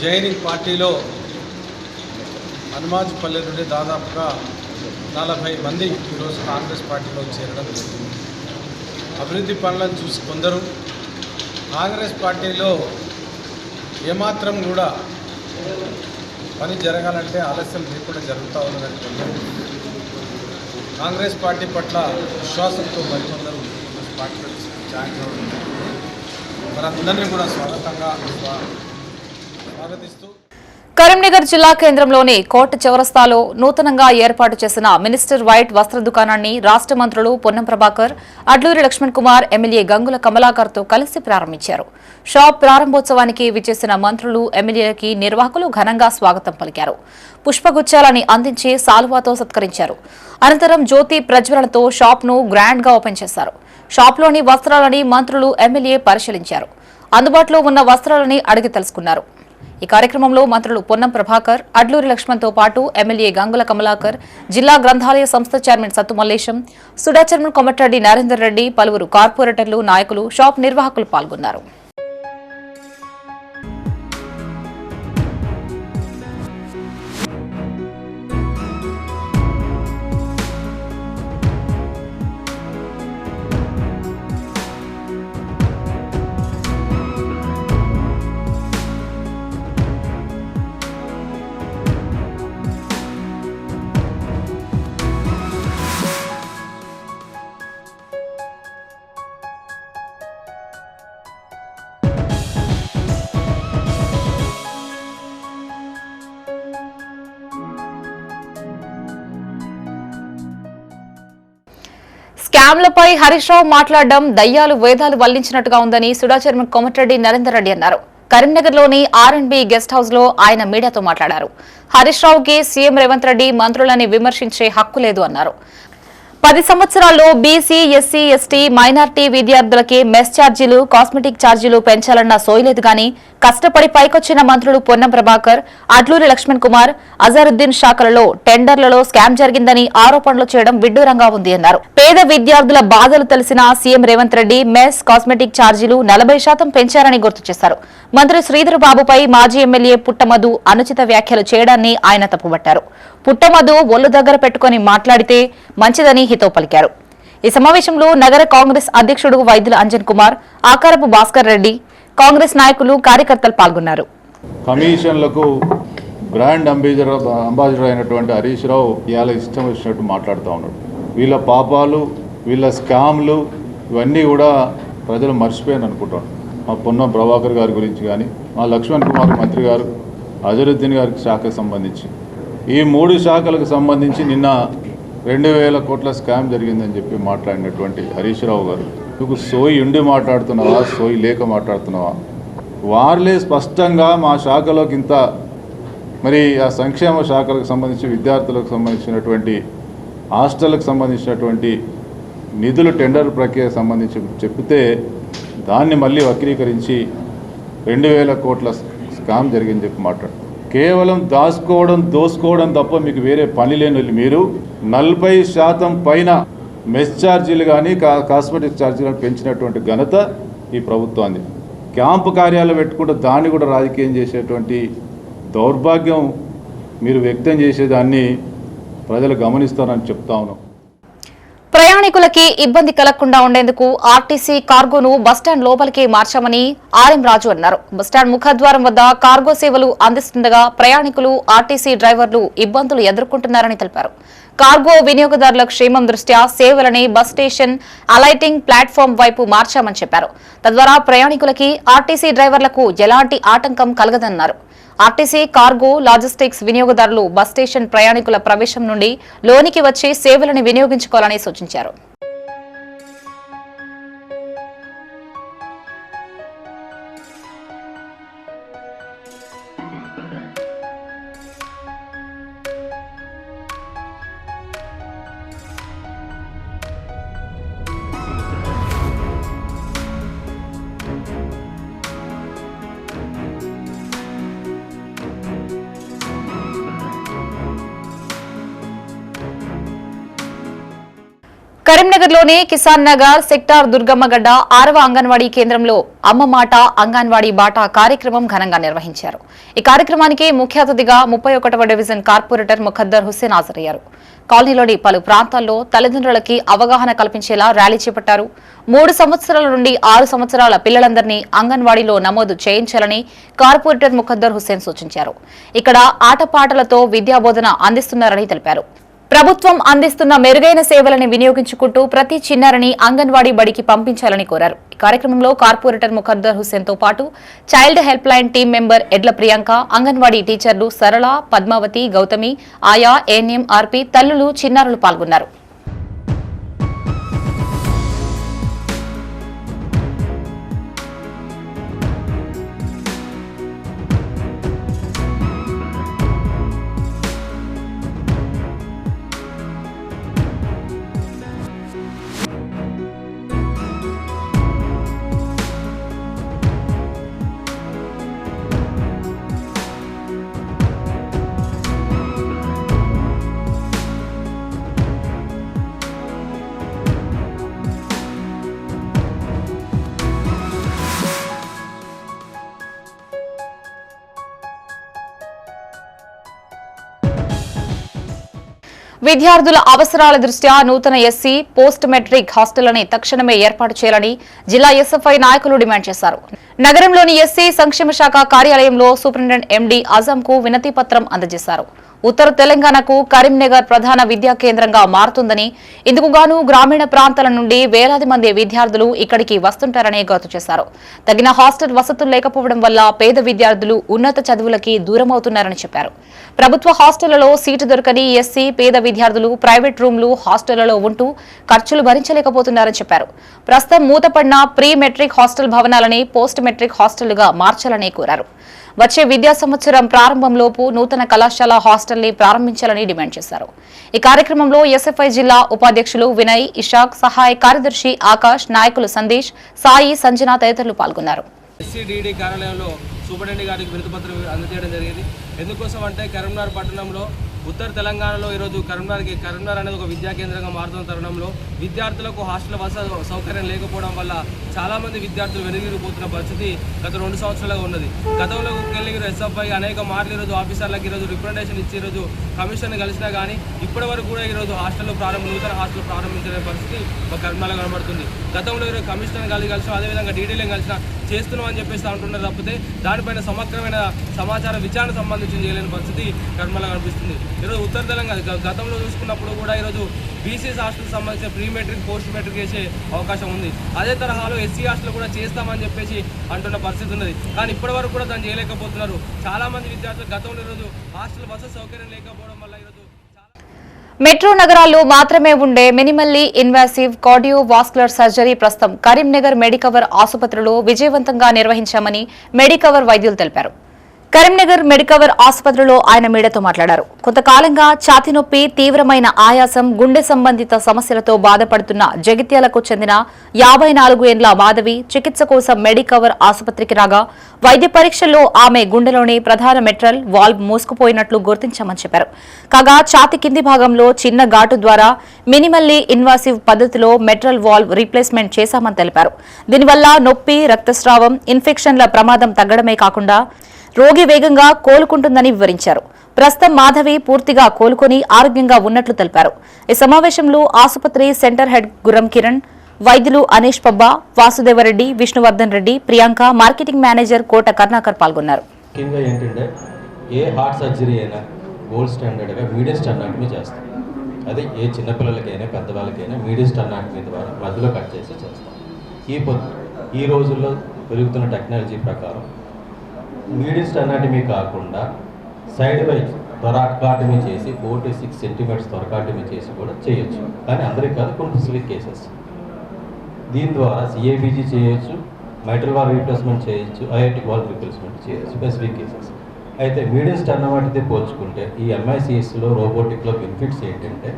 జైనింగ్ పార్టీలో హనుమాజీపల్లి నుండి దాదాపుగా 40 మంది ఈరోజు కాంగ్రెస్ పార్టీలో చేరడం జరిగింది. అభివృద్ధి పనులను చూసి కొందరు కాంగ్రెస్ పార్టీలో ఏమాత్రం కూడా పని జరగాలంటే ఆలస్యం లేకుండా జరుగుతూ ఉన్నదని కొందరు, కాంగ్రెస్ పార్టీ పట్ల విశ్వాసంతో మరికొందరు పార్టీలో జాయిన్ అవ్వడం జరిగింది. వారందరినీ కూడా స్వాగతిస్తూ కరీంనగర్ జిల్లా కేంద్రంలోని కోట చౌరస్తాలో నూతనంగా ఏర్పాటు చేసిన మినిస్టర్ వైట్ వస్త్ర దుకాణాన్ని రాష్ట్ర మంత్రులు పొన్నం ప్రభాకర్, అడ్లూరి లక్ష్మణ్ కుమార్, ఎమ్మెల్యే గంగుల కమలాకర్తో కలిసి ప్రారంభించారు. షాప్ ప్రారంభోత్సవానికి విచ్చేసిన మంత్రులు, ఎమ్మెల్యేలకి నిర్వాహకులు ఘనంగా స్వాగతం పలికారు. పుష్పగుచ్చాలని అందించి సాల్వాతో సత్కరించారు. అనంతరం జ్యోతి ప్రజ్వలనతో షాప్ను గ్రాండ్ గా ఓపెన్ చేశారు. షాప్లోని వస్త్రాలని మంత్రులు, ఎమ్మెల్యే పరిశీలించారు. అందుబాటులో ఉన్న వస్త్రాలని అడిగి తెలుసుకున్నారు. ఈ కార్యక్రమంలో మంత్రులు పొన్నం ప్రభాకర్, అడ్లూరి లక్ష్మణ్తో పాటు ఎమ్మెల్యే గంగుల కమలాకర్, జిల్లా గ్రంథాలయ సంస్థ చైర్మన్ సత్తు మల్లేశం, సుడా చైర్మన్ కొమటిరెడ్డి నరేందర్ రెడ్డి, పలువురు కార్పొరేటర్లు, నాయకులు, షాప్ నిర్వాహకులు పాల్గొన్నారు. స్కామ్లపై హరీష్ రావు మాట్లాడడం దయ్యాలు వేదాలు వల్లించినట్టుగా ఉందని సుడా చైర్మన్ కోమటిరెడ్డి నరేందర్ రెడ్డి అన్నారు. కరీంనగర్లోని R&B గెస్ట్ హౌస్ లో ఆయన మీడియాతో మాట్లాడారు. హరీష్ రావుకి సీఎం రేవంత్ రెడ్డి మంత్రులని విమర్శించే హక్కు లేదు అన్నారు. 10 సంవత్సరాల్లో బీసీ, ఎస్సీ, ఎస్టీ, మైనార్టీ విద్యార్థులకి మెస్ ఛార్జీలు, కాస్మెటిక్ ఛార్జీలు పెంచాలన్న సోయలేదు గాని కష్టపడి పైకొచ్చిన మంత్రులు పొన్నం ప్రభాకర్, అడ్లూరి లక్ష్మణ్ కుమార్, అజరుద్దీన్ శాఖలలో టెండర్లలో స్కామ్ జరిగిందని ఆరోపణలు చేయడం విడ్డూరంగా ఉంది అన్నారు. పేద విద్యార్థుల బాధలు తెలిసిన CM Revanth Reddy mess, cosmetic ఛార్జీలు 40% పెంచారని గుర్తు చేశారు. మంత్రి శ్రీధర్ బాబుపై మాజీ ఎమ్మెల్యే పుట్టమధు అనుచిత వ్యాఖ్యలు చేయడాన్ని ఆయన తప్పుపట్టారు. పుట్టమధు ఒళ్ళు దగ్గర పెట్టుకుని మాట్లాడితే మంచిదని హితవు పలికారు. ఈ సమావేశంలో నగర కాంగ్రెస్ అధ్యక్షుడు వైద్యుల అంజన్ కుమార్, ఆకారపు భాస్కర్ రెడ్డి, కాంగ్రెస్ నాయకులు, కార్యకర్తలు పాల్గొన్నారు. కమిషన్లకు బ్రాండ్ అంబాసిడర్ అయినటువంటి హరీష్ రావు ఇవాళ ఇష్టం వచ్చినట్టు మాట్లాడుతూ ఉన్నాడు. వీళ్ళ పాపాలు, వీళ్ళ స్కామ్లు ఇవన్నీ కూడా ప్రజలు మర్చిపోయారు అనుకుంటారు. మా పొన్నం ప్రభాకర్ గారి గురించి కానీ, మా లక్ష్మణ్ కుమార్ మంత్రి గారు, అజరుద్దీన్ గారికి శాఖకు సంబంధించి ఈ 3 శాఖలకు సంబంధించి నిన్న 2000 కోట్ల స్కామ్ జరిగిందని చెప్పి మాట్లాడినటువంటి హరీష్ రావు గారు, నువ్వు సోయి ఉండి మాట్లాడుతున్నావా, సోయి లేక మాట్లాడుతున్నావా? వార్లే స్పష్టంగా మా శాఖలోకి ఇంత మరి ఆ సంక్షేమ శాఖలకు సంబంధించి, విద్యార్థులకు సంబంధించినటువంటి హాస్టళ్లకు సంబంధించినటువంటి నిధులు టెండర్ ప్రక్రియకు సంబంధించి చెప్తే దాన్ని మళ్ళీ వక్రీకరించి 2000 కోట్ల స్కామ్ జరిగిందని చెప్పి మాట్లాడు. కేవలం దాచుకోవడం, దోసుకోవడం తప్ప మీకు వేరే పని లేని మీరు 40% పైన మెస్ ఛార్జీలు కానీ, కాస్మెటిక్ ఛార్జీలు పెంచినటువంటి ఘనత ఈ ప్రభుత్వాన్ని. క్యాంపు కార్యాలయం పెట్టుకుంటే దాన్ని కూడా రాజకీయం చేసేటువంటి దౌర్భాగ్యం మీరు వ్యక్తం చేసేదాన్ని ప్రజలు గమనిస్తారని చెప్తా ఉన్నాం. ప్రయాణికులకి ఇబ్బంది కలగకుండా ఉండేందుకు ఆర్టీసీ కార్గోను బస్టాండ్ లోపలికి మార్చామని ఆర్ఎం రాజు అన్నారు. బస్టాండ్ ముఖద్వారం వద్ద కార్గో సేవలు అందిస్తుండగా ప్రయాణికులు, ఆర్టీసీ డ్రైవర్లు ఇబ్బందులు ఎదుర్కొంటున్నారని తెలిపారు. కార్గో వినియోగదారుల క్షేమం దృష్ట్యా సేవలని బస్ స్టేషన్ అలైటింగ్ ప్లాట్ఫామ్ వైపు మార్చామని చెప్పారు. తద్వారా ప్రయాణికులకి, ఆర్టీసీ డ్రైవర్లకు ఎలాంటి ఆటంకం కలగదన్నారు. ఆర్టీసీ, కార్గో, లాజిస్టిక్స్ వినియోగదారులు బస్ స్టేషన్ ప్రయాణికుల ప్రవేశం నుండి లోనికి వచ్చి సేవలను వినియోగించుకోవాలని సూచించారు. కరీంనగర్లోని కిసాన్ నగర్ సెక్టార్ దుర్గమ్మగడ్డ 6వ అంగన్వాడీ కేంద్రంలో అమ్మ మాట అంగన్వాడీ బాట కార్యక్రమం ఘనంగా నిర్వహించారు. ఈ కార్యక్రమానికి ముఖ్య అతిథిగా 31వ డివిజన్ కార్పొరేటర్ ముఖద్దర్ హుస్సేన్ హాజరయ్యారు. కాలనీలోని పలు ప్రాంతాల్లో తల్లిదండ్రులకి అవగాహన కల్పించేలా ర్యాలీ చేపట్టారు. 3 సంవత్సరాల నుండి 6 సంవత్సరాల పిల్లలందరినీ అంగన్వాడీలో నమోదు చేయించాలని కార్పొరేటర్ ముఖద్దర్ హుస్సేన్ సూచించారు. ఇక్కడ ఆటపాటలతో విద్యాబోధన అందిస్తున్నారని తెలిపారు. ప్రభుత్వం అందిస్తున్న మెరుగైన సేవలను వినియోగించుకుంటూ ప్రతి చిన్నారిని అంగన్వాడీ బడికి పంపించాలని కోరారు. ఈ కార్యక్రమంలో కార్పొరేటర్ ముఖద్దర్ హుస్సేన్ తో పాటు child help line team member ఎడ్ల ప్రియాంక, అంగన్వాడీ టీచర్లు సరళ, పద్మావతి, గౌతమి, ఆయా, ఏఎన్ఎం, ఆర్పి, తల్లులు, చిన్నారులు పాల్గొన్నారు. విద్యార్థుల అవసరాల దృష్ట్యా నూతన ఎస్సీ పోస్ట్ మెట్రిక్ హాస్టళ్లని తక్షణమే ఏర్పాటు చేయాలని జిల్లా ఎస్ఎఫ్ఐ నాయకులు డిమాండ్ చేశారు. నగరంలోని ఎస్సీ సంక్షేమ శాఖ కార్యాలయంలో సూపరింటెండెంట్ ఎండీ ఆజంకు వినతి పత్రం అందజేశారు. ఉత్తర తెలంగాణకు కరీంనగర్ ప్రధాన విద్యా కేంద్రంగా మారుతుందని, ఇందుకుగాను గ్రామీణ ప్రాంతాల నుండి వేలాది మంది విద్యార్థులు ఇక్కడికి వస్తుంటారని గుర్తు చేశారు. తగిన హాస్టల్ వసతులు లేకపోవడం వల్ల పేద విద్యార్థులు ఉన్నత చదువులకి దూరమవుతున్నారని చెప్పారు. ప్రభుత్వ హాస్టళ్లలో సీటు దొరకని ఎస్సీ పేద విద్యార్థులు ప్రైవేట్ రూమ్లు, హాస్టళ్లలో ఉంటూ ఖర్చులు భరించలేకపోతున్నారని చెప్పారు. ప్రస్తుతం మూతపడిన ప్రీ మెట్రిక్ హాస్టల్ భవనాలని పోస్ట్ మెట్రిక్ హాస్టళ్లుగా మార్చాలని కోరారు. వచ్చే విద్యా సంవత్సరం ప్రారంభంలోపు నూతన కళాశాల హాస్టల్ని ప్రారంభించాలని డిమాండ్ చేశారు. ఈ కార్యక్రమంలో ఎస్ఎఫ్ఐ జిల్లా ఉపాధ్యక్షులు వినయ్, ఇషాక్, సహాయ కార్యదర్శి ఆకాష్, నాయకులు సందేశ్, సాయి, సంజన తదితరులు పాల్గొన్నారు. ఎస్సీడీడీ కార్యాలయంలో సూపరింటెండెంట్ గారికి వినతిపత్రం అందజేయడం జరిగింది. ఎందుకోసం అంటే కరీంనగర్ పట్టణంలో ఉత్తర తెలంగాణలో ఈరోజు కరీంనగర్ అనేది ఒక విద్యా కేంద్రంగా మారుతున్న తరుణంలో విద్యార్థులకు హాస్టల్ సౌకర్యం లేకపోవడం వల్ల చాలామంది విద్యార్థులు వెనుదిరిగిపోతున్న పరిస్థితి గత 2 సంవత్సరాలుగా ఉన్నది. గతంలో వెళ్ళి ఎస్ఎఫ్ఐ అనేక మార్లు ఈరోజు ఆఫీసర్లకు ఈరోజు రిప్రజెంటేషన్ ఇచ్చి ఈరోజు కమిషన్ కలిసినా కానీ ఇప్పటి వరకు కూడా ఈరోజు నూతన హాస్టల్ ప్రారంభించే పరిస్థితి ఒక కరీంనగర్లో కనబడుతుంది. గతంలో ఈరోజు కమిషనర్ కలిసిన అదేవిధంగా డీడీలను కలిసిన చేస్తున్నాం అని చెప్పేసి అంటున్నారు తప్పితే దానిపైన సమగ్రమైన సమాచార విచారణ సంబంధించి చేయలేని పరిస్థితి కరీంనగర్లో కనిపిస్తుంది. ఈరోజు ఉత్తర తెలంగాణ గతంలో చూసుకున్నప్పుడు కూడా ఈరోజు బీసీఎస్ హాస్టల్ సంబంధించిన ప్రీ మెట్రిక్ పోస్ట్ మెట్రిక్ చేసే అవకాశం ఉంది. అదే తరహాలో ఎస్సీ హాస్టల్ కూడా చేస్తామని చెప్పేసి అంటున్న పరిస్థితి ఉన్నది. కానీ ఇప్పటి వరకు కూడా దాన్ని చేయలేకపోతున్నారు. చాలా మంది విద్యార్థులు గతంలో ఈరోజు హాస్టల్ వసతి సౌకర్యం లేకపోవడం వల్ల ఈరోజు మెట్రో నగరాల్లో మాత్రమే ఉండే మినిమల్లీ ఇన్వాసివ్ కార్డియోవాస్కులర్ సర్జరీ ప్రస్తుతం కరీంనగర్ మెడికవర్ ఆసుపత్రిలో విజయవంతంగా నిర్వహించామని మెడికవర్ వైద్యులు తెలిపారు. కరీంనగర్ మెడికవర్ ఆసుపత్రిలో ఆయన మీడియాతో మాట్లాడారు. కొంతకాలంగా ఛాతీ నొప్పి, తీవ్రమైన ఆయాసం, గుండె సంబంధిత సమస్యలతో బాధపడుతున్న జగిత్యాలకు చెందిన 54 ఏండ్ల మాధవి చికిత్స కోసం మెడికవర్ ఆసుపత్రికి రాగా వైద్య పరీక్షల్లో ఆమె గుండెలోని ప్రధాన మెట్రల్ వాల్వ్ మూసుకుపోయినట్లు గుర్తించామని చెప్పారు. కాగా ఛాతీ కింది భాగంలో చిన్న ఘాటు ద్వారా మినిమల్లీ ఇన్వాసివ్ పద్ధతిలో మెట్రల్ వాల్వ్ రీప్లేస్మెంట్ చేశామని తెలిపారు. దీనివల్ల నొప్పి, రక్తస్రావం, ఇన్ఫెక్షన్ల ప్రమాదం తగ్గడమే కాకుండా రోగి వేగంగా కోలుకుంటుందని వివరించారు. ప్రస్తుతం మాధవి పూర్తిగా కోలుకొని ఆరోగ్యంగా ఉన్నట్లు తెలిపారు. ఈ సమావేశంలో ఆసుపత్రి సెంటర్ హెడ్ గుర్రం కిరణ్, వైద్యులు అనీష్ పబ్బా, వాసుదేవరెడ్డి, విష్ణువర్ధన్ రెడ్డి, ప్రియాంక, మార్కెటింగ్ మేనేజర్ కోట కర్ణాకర్ పాల్గొన్నారు. ముఖ్యంగా ఏంటంటే ఏ హార్ట్ సర్జరీ అయినా గోల్డ్ స్టాండర్డ్గా మీడియం స్టాండర్డ్ని చేస్తాం. అది ఏ చిన్నపిల్లలకైనా పెద్దవాళ్ళకైనా మీడియం స్టాండర్డ్ని ద్వారా మధ్యలో కట్ చేసి చేస్తాం. ఈ రోజుల్లో పెరుగుతున్న టెక్నాలజీ ప్రకారం మీడియం స్టెనాటమీ కాకుండా సైడ్ వైజ్ థొరాకాటమీ చేసి 4 to 6 సెంటీమీటర్స్ థొరాకాటమీ చేసి కూడా చేయొచ్చు. కానీ అందరికీ కాదు, కొన్ని స్పెసిఫిక్ కేసెస్. దీని ద్వారా సిఏబీజీ చేయొచ్చు, మైట్రల్ వాల్వ్ రీప్లేస్మెంట్ చేయొచ్చు, అయోటిక్ వాల్వ్ రీప్లేస్మెంట్ చేయొచ్చు, స్పెసిఫిక్ కేసెస్. అయితే మీడియం స్టెనాటమీతో పోల్చుకుంటే ఈ ఎంఐసిఎస్లో రోబోటిక్లో బెనిఫిట్స్ ఏంటంటే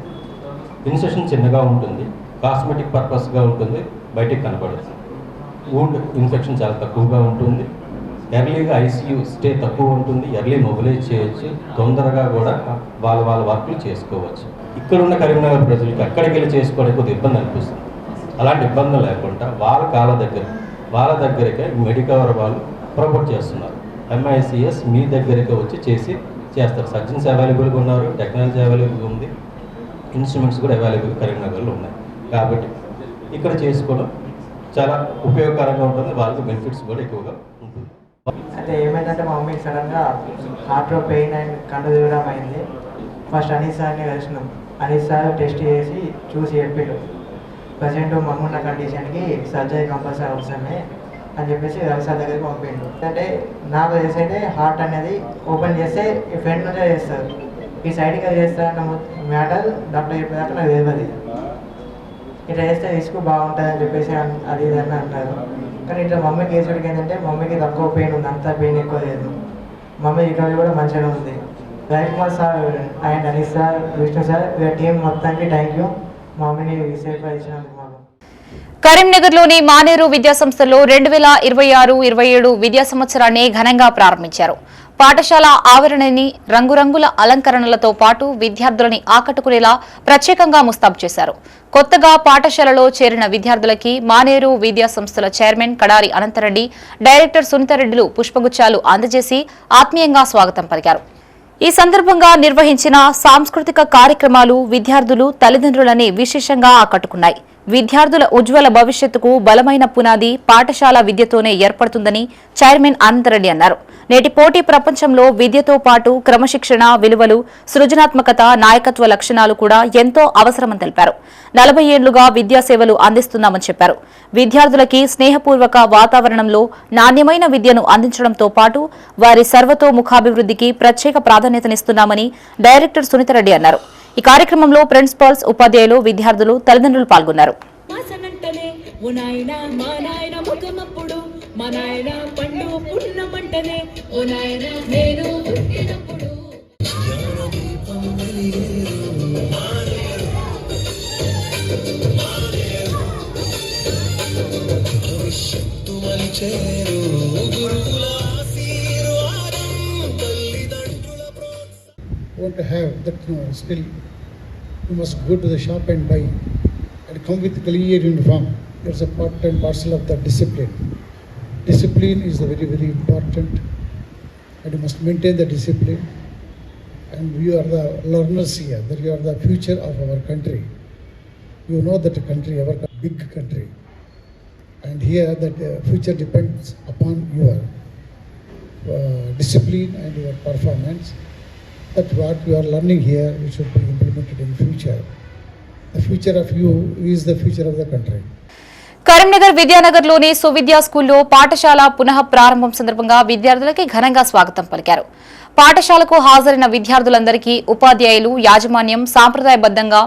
ఇన్సెషన్ చిన్నగా ఉంటుంది, కాస్మెటిక్ పర్పస్గా ఉంటుంది, బయటికి కనబడుతుంది. వూండ్ ఇన్ఫెక్షన్ చాలా తక్కువగా ఉంటుంది, ఎర్లీగా ఐసీయూ స్టే తక్కువ ఉంటుంది, ఎర్లీ మొబిలైజ్ చేయొచ్చు, తొందరగా కూడా వాళ్ళ వర్క్లు చేసుకోవచ్చు. ఇక్కడున్న కరీంనగర్ ప్రజలకు అక్కడికి వెళ్ళి చేసుకోవడానికి కొద్దిగా ఇబ్బంది అనిపిస్తుంది. అలాంటి ఇబ్బంది లేకుండా వాళ్ళ దగ్గరికే మెడికవర్ వాళ్ళు ప్రమోట్ చేస్తున్నారు. ఎంఐసిఎస్ మీ దగ్గరికి వచ్చి చేస్తారు. సర్జన్స్ అవైలబుల్గా ఉన్నారు, టెక్నాలజీ అవైలబుల్గా ఉంది, ఇన్స్ట్రుమెంట్స్ కూడా అవైలబుల్ కరీంనగర్లో ఉన్నాయి. కాబట్టి ఇక్కడ చేసుకోవడం చాలా ఉపయోగకరంగా ఉంటుంది, వాళ్ళకి బెనిఫిట్స్ కూడా ఎక్కువగా ఉంటుంది. అయితే ఏమైందంటే మా మమ్మీకి సడన్గా హార్ట్లో పెయిన్ అండ్ కండ తిరగడం అయింది. ఫస్ట్ అనీస్ సార్ని కలిసినాం. అని సార్ టెస్ట్ చేసి చూసి చెప్పిండు ప్రజెంట్ మమ్మున్న కండిషన్కి సర్జరీ కంపల్సరీ అవసరమే అని చెప్పేసి రవి సార్ దగ్గరికి పంపిండు. అంటే నాకు తెలిసి అయితే హార్ట్ అనేది ఓపెన్ చేస్తే ఈ ఫ్రంట్ నుంచే చేస్తారు, ఈ సైడ్గా చేస్తారన్న మ్యాటర్ డాక్టర్ చెప్పేదాకా నాకు తెలియదు. ఇట్లా చేస్తే రిస్క్ బాగుంటుంది అని చెప్పేసి అది ఇది అని అంటారు. కానీ ఇట్లా మమ్మీకి కేసుడికి ఏంటంటే మమ్మీకి తక్కువ పెయిన్ ఉంది, అంత పెయిన్ ఎక్కువ లేదు. మమ్మీ రికవరీ కూడా మంచిగా ఉంది. Ravikumar sir and Anish sir, Vishnu sir, team మొత్తానికి థ్యాంక్ యూ. మమ్మీని సేఫ్గా ఇచ్చినందుకు. కరీంనగర్లోని మానేరు విద్యాసంస్థలో 2026-27 విద్యా సంవత్సరాన్ని ఘనంగా ప్రారంభించారు. పాఠశాల ఆవరణని రంగురంగుల అలంకరణలతో పాటు విద్యార్థులని ఆకట్టుకునేలా ప్రత్యేకంగా ముస్తాబు చేశారు. కొత్తగా పాఠశాలలో చేరిన విద్యార్థులకి మానేరు విద్యా సంస్థల చైర్మన్ కడారి అనంతరెడ్డి, డైరెక్టర్ సునీతారెడ్డిలు పుష్పగుచ్చాలు అందజేసి ఆత్మీయంగా స్వాగతం పలికారు. ఈ సందర్భంగా నిర్వహించిన సాంస్కృతిక కార్యక్రమాలు విద్యార్థులు, తల్లిదండ్రులని విశేషంగా ఆకట్టుకున్నాయి. విద్యార్థుల ఉజ్వల భవిష్యత్తుకు బలమైన పునాది పాఠశాల విద్యతోనే ఏర్పడుతుందని చైర్మన్ అనంతరెడ్డి అన్నారు. నేటి పోటీ ప్రపంచంలో విద్యతో పాటు క్రమశిక్షణ, విలువలు, సృజనాత్మకత, నాయకత్వ లక్షణాలు కూడా ఎంతో అవసరమని తెలిపారు. 40 ఏళ్లుగా విద్యాసేవలు అందిస్తున్నామని చెప్పారు. విద్యార్థులకి స్నేహపూర్వక వాతావరణంలో నాణ్యమైన విద్యను అందించడంతో పాటు వారి సర్వతోముఖాభివృద్ధికి ప్రత్యేక ప్రాధాన్యతనిస్తున్నామని డైరెక్టర్ సునీతారెడ్డి అన్నారు. ఈ కార్యక్రమంలో ప్రిన్సిపల్స్, ఉపాధ్యాయులు, విద్యార్థులు, తల్లిదండ్రులు పాల్గొన్నారు. Want to have that skill, you must go to the shop and buy and come with clear uniform. It's a part and parcel of the discipline. Discipline is very, very important, and you must maintain the discipline. And you are the learners here, that you are the future of our country. You know that country, our big country, and here that future depends upon your discipline and your performance. That what you are learning here, it should be implemented in future. The future of you is the future of the country. Karimnagar విద్యానగర్లోని సువిద్యా స్కూల్లో పాఠశాల పునః ప్రారంభం సందర్భంగా విద్యార్థులకి ఘనంగా స్వాగతం పలికారు. పాఠశాలకు హాజరైన విద్యార్థులందరికీ ఉపాధ్యాయులు, యాజమాన్యం సాంప్రదాయబద్ధంగా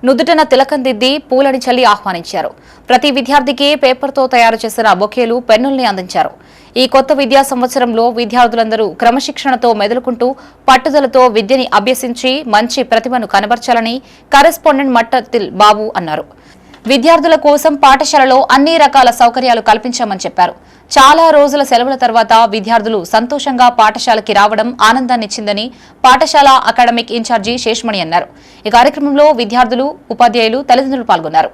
నుదుటన తిలకం దిద్ది పూలని చల్లి ఆహ్వానించారు. ప్రతి విద్యార్థికి పేపర్తో తయారు చేసిన బొకేలు, పెన్నుల్ని అందించారు. ఈ కొత్త విద్యా సంవత్సరంలో విద్యార్థులందరూ క్రమశిక్షణతో మెదులుకుంటూ పట్టుదలతో విద్యని అభ్యసించి మంచి ప్రతిభను కనబర్చాలని కరెస్పాండెంట్ మట్టతిల్ బాబు అన్నారు. విద్యార్థుల కోసం పాఠశాలలో అన్ని రకాల సౌకర్యాలు కల్పించామని చెప్పారు. చాలా రోజుల సెలవుల తర్వాత విద్యార్థులు సంతోషంగా పాఠశాలకి రావడం ఆనందాన్నిచ్చిందని పాఠశాల అకాడమిక్ ఇన్ఛార్జి శేషమణి అన్నారు. ఈ కార్యక్రమంలో విద్యార్థులు, ఉపాధ్యాయులు, తల్లిదండ్రులు పాల్గొన్నారు.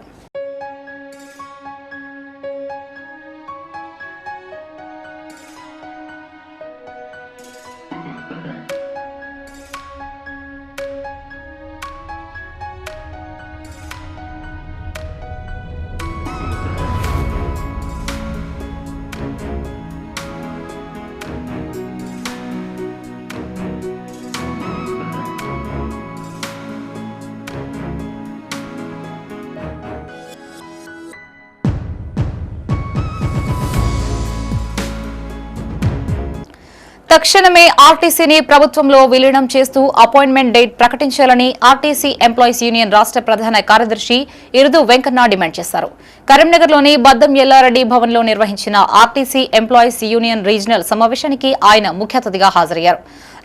తక్షణమే ఆర్టీసీని ప్రభుత్వంలో విలీనం చేస్తూ అపాయింట్మెంట్ డేట్ ప్రకటించాలని ఆర్టీసీ ఎంప్లాయీస్ యూనియన్ రాష్ట్ర ప్రధాన కార్యదర్శి ఇరుదు వెంకన్న డిమాండ్ చేశారు. కరీంనగర్లోని బద్దం ఎల్లారెడ్డి భవన్లో నిర్వహించిన ఆర్టీసీ ఎంప్లాయీస్ యూనియన్ రీజనల్ సమావేశానికి ఆయన ముఖ్య అతిథిగా హాజరయ్యారు.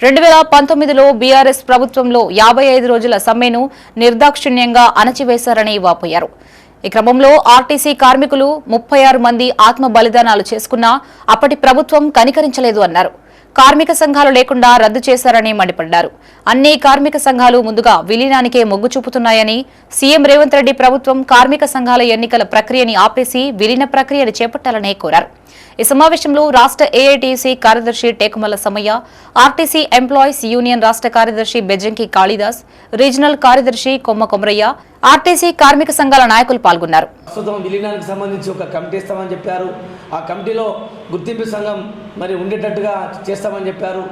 2019లో బీఆర్ఎస్ ప్రభుత్వంలో 55 రోజుల సమ్మెను నిర్దాక్షిణ్యంగా అణచివేశారని వాపోయారు. ఈ క్రమంలో ఆర్టీసీ కార్మికులు 36 మంది ఆత్మ బలిదానాలు చేసుకున్నా అప్పటి ప్రభుత్వం కనికరించలేదు అన్నారు. కార్మిక సంఘాలు లేకుండా రద్దు చేశారని మండిపడ్డారు. అన్ని కార్మిక సంఘాలు ముందుగా విలీనానికే మొగ్గు చూపుతున్నాయని, సీఎం రేవంత్ రెడ్డి ప్రభుత్వం కార్మిక సంఘాల ఎన్నికల ప్రక్రియని ఆపేసి విలీన ప్రక్రియను చేపట్టాలని కోరారు. ఈ సమావేశంలో రాష్ట్ర ఏఐటీసీ కార్యదర్శి Tekumalla Samayya, RTC employees union రాష్ట్ర కార్యదర్శి బెజ్జంకి కాళీదాస్, రీజనల్ కార్యదర్శి కొమ్మ కొమరయ్య, ఆర్టీసీ కార్మిక సంఘాల నాయకులు పాల్గొన్నారు. ప్రస్తుతం విలీనానికి సంబంధించి ఒక కమిటీ ఇస్తామని చెప్పారు. ఆ కమిటీలో గుర్తింపు సంఘం మరి ఉండేటట్టుగా చేస్తామని చెప్పారు.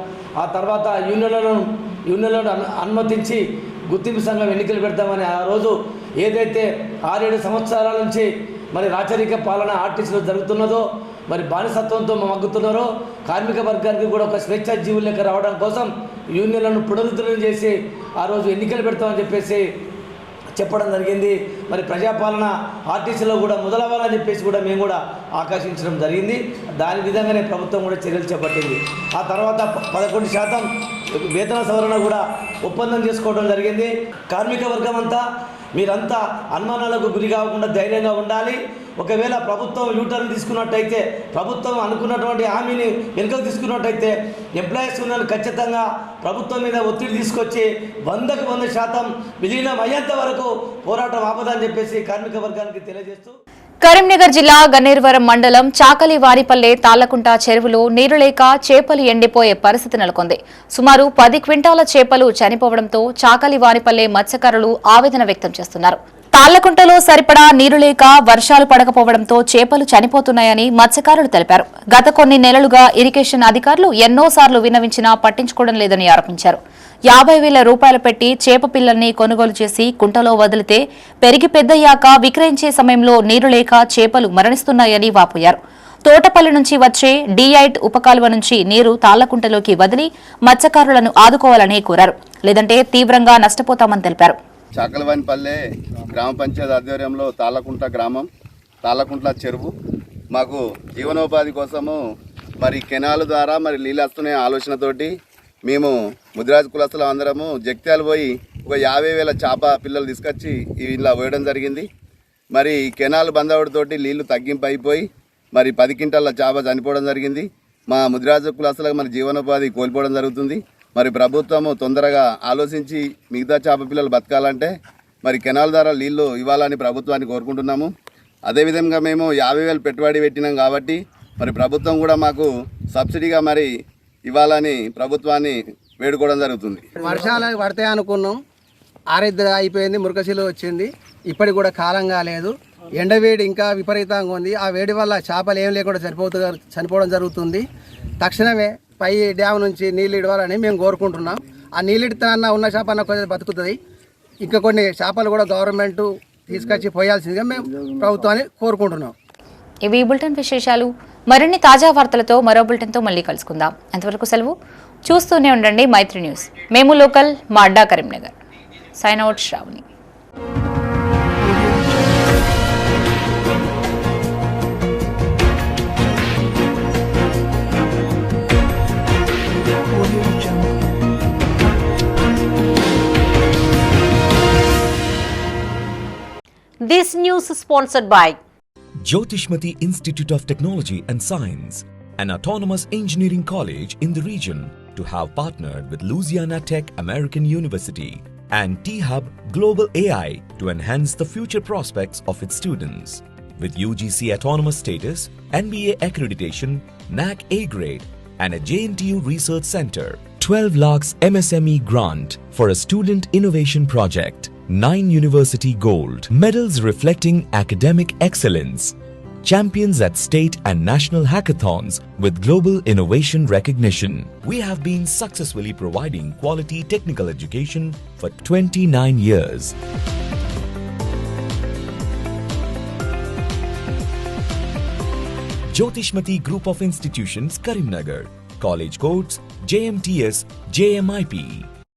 ఆ తర్వాత యూనియన్లను అనుమతించి గుర్తింపు సంఘం ఎన్నికలు పెడతామని ఆ రోజు ఏదైతే 6-7 సంవత్సరాల నుంచి మరి రాచరిక పాలన ఆర్టీసీలో జరుగుతున్నదో, మరి బానిసత్వంతో మగ్గుతున్నారో కార్మిక వర్గానికి కూడా ఒక స్వేచ్ఛా జీవుల లెక్క రావడం కోసం యూనియన్లను పునరుద్ధరణ చేసి ఆ రోజు ఎన్నికలు పెడతామని చెప్పేసి చెప్పడం జరిగింది. మరి ప్రజాపాలన ఆర్టీసీలో కూడా మొదలవ్వాలని చెప్పేసి కూడా మేము కూడా ఆకాంక్షించడం జరిగింది. దాని విధంగానే ప్రభుత్వం కూడా చర్యలు చేపట్టింది. ఆ తర్వాత 11% వేతన సవరణ కూడా ఒప్పందం చేసుకోవడం జరిగింది. కార్మిక వర్గం అంతా మీరంతా అనుమానాలకు గురి కాకుండా ధైర్యంగా ఉండాలి. ఒకవేళ ప్రభుత్వం యూటర్న్ తీసుకున్నట్టయితే, ప్రభుత్వం అనుకున్నటువంటి హామీని వెనుకకు తీసుకున్నట్టయితే ఎంప్లాయీస్ యూనియన్ ఖచ్చితంగా ప్రభుత్వం మీద ఒత్తిడి తీసుకొచ్చి 100% విలీనం అయ్యేంత వరకు పోరాటం ఆపదని చెప్పేసి కార్మిక వర్గానికి తెలియజేస్తూ, కరీంనగర్ జిల్లా గన్నేరువరం మండలం చాకలి వారిపల్లె తాళ్లకుంట చెరువులో నీరు లేక చేపలు ఎండిపోయే పరిస్థితి నెలకొంది. సుమారు 10 క్వింటాల చేపలు చనిపోవడంతో చాకలి వారిపల్లె మత్స్యకారులు ఆవేదన వ్యక్తం చేస్తున్నారు. తాళ్లకుంటలో సరిపడా నీరు లేక వర్షాలు పడకపోవడంతో చేపలు చనిపోతున్నాయని మత్స్యకారులు తెలిపారు. గత కొన్ని నెలలుగా ఇరిగేషన్ అధికారులు ఎన్నోసార్లు విన్నవించినా పట్టించుకోవడం లేదని ఆరోపించారు. 50,000 రూపాయలు పెట్టి చేప పిల్లల్ని కొనుగోలు చేసి కుంటలో వదిలితే పెరిగి పెద్దయ్యాక విక్రయించే సమయంలో నీరు లేక చేపలు మరణిస్తున్నాయని వాపోయారు. తోటపల్లి నుంచి వచ్చే D8 ఉపకాలువ నుంచి నీరు తాళ్లకుంటలోకి వదిలి మత్స్యకారులను ఆదుకోవాలని కోరారు. లేదంటే తీవ్రంగా నష్టపోతామని తెలిపారు. చాకలవానిపల్లె గ్రామ పంచాయతీ ఆధ్వర్యంలో తాళ్లకుంట గ్రామం, తాళ్లకుంట్ల చెరువు మాకు జీవనోపాధి కోసము మరి కెనాల్ ద్వారా మరి నీళ్ళు వస్తున్న ఆలోచనతోటి మేము ముదిరాజు కులస్తులం అందరము జగిత్యాల పోయి ఒక 50,000 చేప పిల్లలు తీసుకొచ్చి ఇలా పోయడం జరిగింది. మరి ఈ కెనాల్ బందవడితోటి నీళ్లు తగ్గింపు అయిపోయి మరి 10 క్వింటాల చేప చనిపోవడం జరిగింది. మా ముదిరాజు కులస్తులకు మరి జీవనోపాధి కోల్పోవడం జరుగుతుంది. మరి ప్రభుత్వము తొందరగా ఆలోచించి మిగతా చేప పిల్లలు బతకాలంటే మరి కెనాల్ ద్వారా నీళ్లు ఇవ్వాలని ప్రభుత్వాన్ని కోరుకుంటున్నాము. అదేవిధంగా మేము 50,000 పెట్టుబడి పెట్టినాం కాబట్టి మరి ప్రభుత్వం కూడా మాకు సబ్సిడీగా మరి ఇవ్వాలని ప్రభుత్వాన్ని వేడుకోవడం జరుగుతుంది. వర్షాలు పడతాయి అనుకున్నాం, ఆరిద్ర అయిపోయింది, మురకశిలు వచ్చింది, ఇప్పటికి కూడా కాలం కాలేదు. ఎండవేడి ఇంకా విపరీతంగా ఉంది. ఆ వేడి వల్ల చేపలు ఏం లేకుండా చనిపోవడం జరుగుతుంది. తక్షణమే పై డ్యామ్ నుంచి నీళ్ళు ఇవ్వాలని మేము కోరుకుంటున్నాం. ఆ నీళ్ళు ఇడతానన్నా ఉన్న చేప అన్న కొంచెం బతుకుతుంది. ఇంకా కొన్ని చేపలు కూడా గవర్నమెంట్ తీసుకొచ్చి పోయాల్సిందిగా మేము ప్రభుత్వాన్ని కోరుకుంటున్నాం. ఇవి బులెటిన్ విశేషాలు. మరిన్ని తాజా వార్తలతో మరో బులెటిన్తో మళ్ళీ కలుసుకుందాం. అంతవరకు సెలవు. చూస్తూనే ఉండండి మైత్రి న్యూస్. మేము లోకల్, మా అడ్డా Karimnagar. Sign out Sravani. This news is sponsored by Jyotishmati Institute of Technology and Science, an autonomous engineering college in the region, to have partnered with Louisiana Tech American University and T-Hub Global AI to enhance the future prospects of its students. With UGC autonomous status, NBA accreditation, NAC A grade, and a JNTU research center, 12 lakhs MSME grant for a student innovation project, 9 university gold medals reflecting academic excellence, champions at state and national hackathons with global innovation recognition. We have been successfully providing quality technical education for 29 years. Jyotishmati Group of Institutions, Karimnagar. College codes JMTS, JMIP.